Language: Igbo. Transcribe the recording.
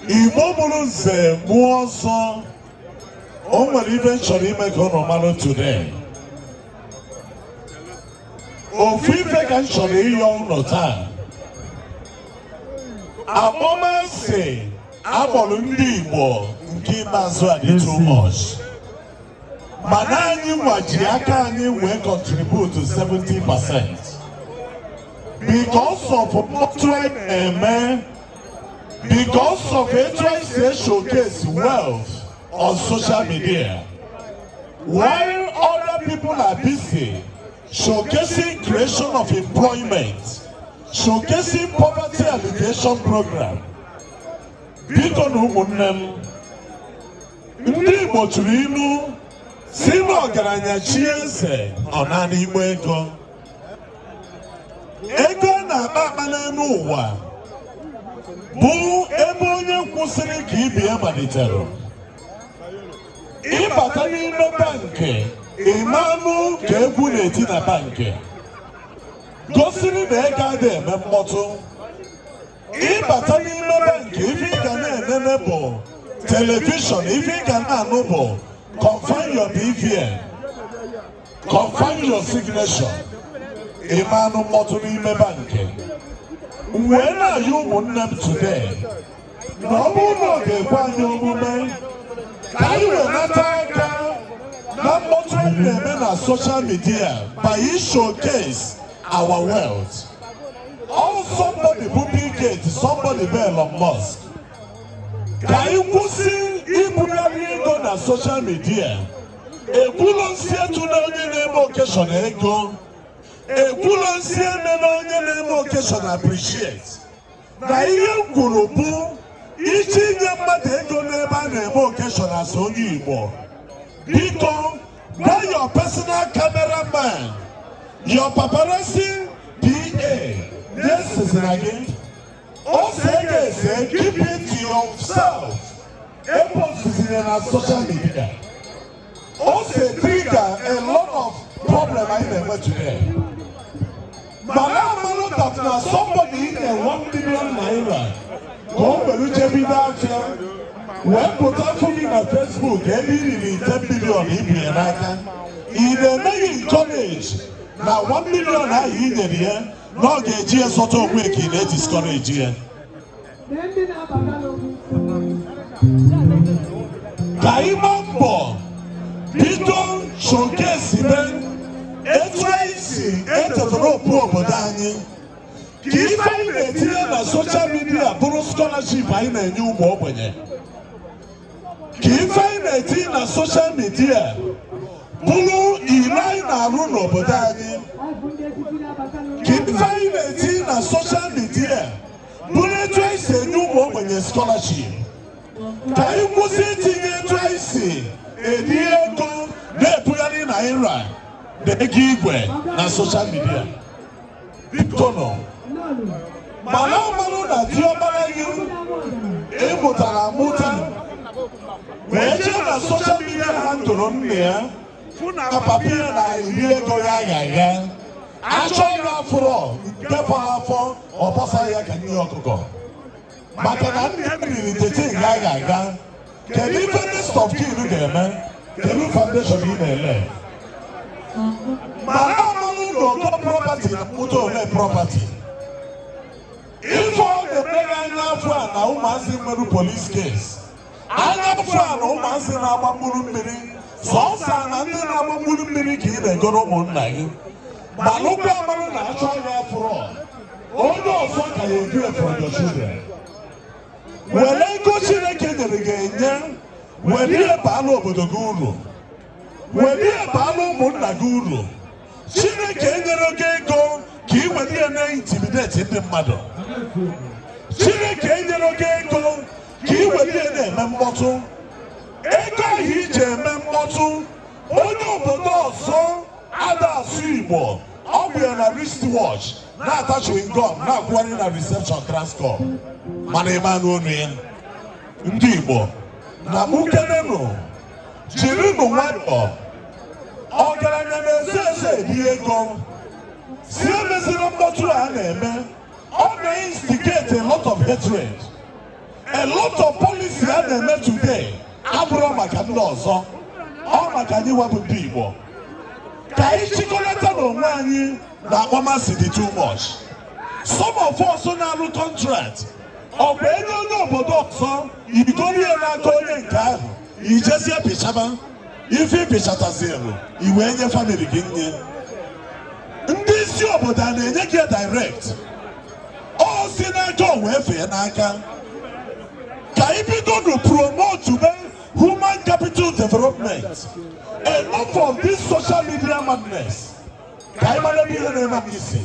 Igbo bụrụ nze mụọ ọzọ. O nwere ibe nchọrọ ime ka unu mara today. Ofu ife ka nchọrọ ịyọ unu taa. Akpọmasị akpọrọ ndị Igbo nke ikpeazụ a dị too much. Mana anyị nwaji aka anyị wee contribute to 70% because of what I eme, because of etu I say showcase wealth on social media, while other people are busy showcasing creation of employment, showcasing poverty alleviation program. Biko na ụmụnne m, ndị Igbo tụrụ ilu si na ọgaranya chi eze ọ naanị igbo ego. Ego na-akpa akpa n'elu ụwa bụ ebe onye kwụsịrị ka ibi ya malitere. Ịbata n'ime bankị ịmanụ ka egwu na-eti na bankị gosiri na ego adịghị eme mkpọtụ. Ịbata n'ime bankị ife ị ga na-enene bụ telivishọn, ife ị ga na-anụ bụ confirm your BVN, confirm your signature. Ịmanụ mkpọtụ n'ime bankị. Wee na-ayọ ụmụnne m today na ọ bụrụ na ọ ga-ekwe anyị omume ka anyị wee nata aka na mkpọtụ anyị na-eme na social media by showcase our wealth. All somebody bụ Bill Gates, somebody bụ Elon Musk. Ka anyị kwụsị ibugharị ego na social media. Ekwulo nsị etu na onye na-eme okeshọn ego. Ekwulo nsị eme na onye na-eme okeshọn appreciate. Na ihe kwuru bụ iji nye mmadụ ego n'ebe a na-eme okeshọn as onye Igbo. Biko, buy your personal cameraman, your paparazzi PA. This is again. Also, keep it to yourself. Apples is in our social media. Also, trigger a lot of problems I never today. But I'm not that somebody in a 1 million naira. Go to the doctor. When put out for me on Facebook, every 10 billion in America. In the college, now 1 million I in here. No get GS sort of week in it discourage here. Kaimambo, Bito showcase event, HYC, Etotoro Bodani. Keep finding na social media, Buru scholarship I na new Bobone. Keep finding na social media, Bulu Ilai na Runo Bodani. Keep finding na social media, Bulu twice a new Bobone scholarship. Can you put it in twice a year ago? They put it in Iran. They give na social media. Victor. Malamano na Diobara you, Ebutara Mutan. Where na social media handle on there, Kapapia na Diego Yaga. Actually, for Depa or Pasaya can you go? But I'm the thing Yaga. Can you finish of killing them, man? Can you foundation in LA? Malamano no property, Muto property. If all the men are now Mazin police case, I have found no Mazin Abamuru, so and then Abamuru Miriki, they go on night. But look at I try for all. All those what can you do for your children? When I go to the kingdom again, when you are Palo with the Guru, when you are Palo Mundaguru, Chineke go. Ki wadi na intimidate the mother. Chineke nyere go. Ki wadi na memboto. Ego hije memboto. Onye obodo ọzọ ada Igbo. Ọ bụ na wristwatch na attach with gun na kwari na reception transcorp. Mana emanu onu ya. Ndị Igbo na mukenenu. Jiri no nwayọ. Ọgaranya na-eze di ego. See, Mr. Mbatu Aneme, all instigate a lot of hatred. a lot of policy a na-eme today abụrụ maka ndị ọzọ, ọ maka anyị wabụ ndị Igbo. Ka anyị chịkọlata n'onwe anyị na akpọmasị dị too much. Some of us na-arụ contract, ọ bụ onye obodo ọzọ igorie n'aka onye nke ahụ, ijezie pichaba, ife pichatazielu, iwe nye family gị nye. Ndị isi obodo a na-enye gị direct, ọ si n'aka o wee fee n'aka. Ka anyị bido to promote human capital development. Enough of this social media madness. Ka anyị mara ihe na-eme isi.